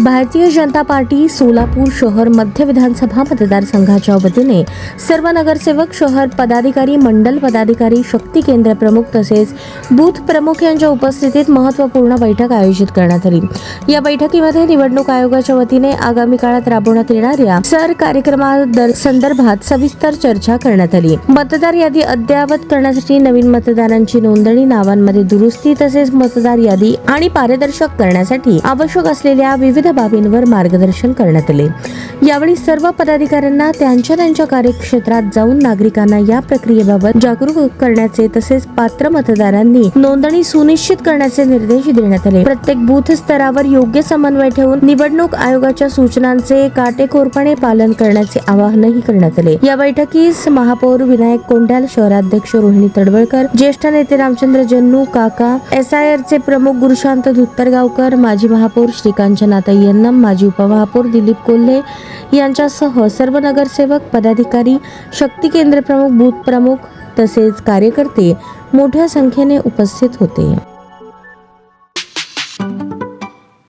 Bharatiya Janata party Solapur शहर मध्य विधानसभा मतदारसंघाच्या वतीने सर्व नगरसेवक, शहर पदाधिकारी, मंडल पदाधिकारी, शक्ती केंद्र प्रमुख तसेच बूथ प्रमुख यांच्या उपस्थितीत महत्त्वपूर्ण बैठक आयोजित करण्यात आली। या बैठकीमध्ये निवडणूक आयोगाच्या वतीने आगामी काळात राबवण्यात येणाऱ्या सर कार्यक्रमासंदर्भात सविस्तर चर्चा करण्यात आली। मतदार यादी अद्ययावत करण्यासाठी नवीन मतदारांची नोंदणी, नावांमध्ये दुरुस्ती तसेच मतदार यादी आणि पारदर्शक करण्यासाठी आवश्यक असलेल्या विविध बाबींवर मार्गदर्शन करण्यात आले। यावेळी सर्व पदाधिकाऱ्यांना त्यांच्या कार्यक्षेत्रात जाऊन नागरिकांना या प्रक्रियेबाबत जागरूक करण्याचे तसेच पात्र मतदारांनी नोंदणी सुनिश्चित करण्याचे निर्देश देण्यात आले। प्रत्येक बूथ स्तरावर योग्य समन्वय ठेवून निवडणूक आयोगाच्या सूचनांचे काटेकोरपणे पालन करण्याचे आवाहनही करण्यात आले। या बैठकीस महापौर विनायक कोंडाल, शहराध्यक्ष रोहिणी तडवळकर, ज्येष्ठ नेते रामचंद्र जन्नू काका, SIR चे प्रमुख गुरुशांत धुत्तरगावकर, माजी महापौर श्रीकांचनाताई यन्नम, माजी उपमहापौर दिलीप कोल्हे यांच्यासह सर्व नगरसेवक, पदाधिकारी, शक्ती केंद्र प्रमुख, बूथ प्रमुख तसेच कार्यकर्ते मोठ्या संख्येने उपस्थित होते।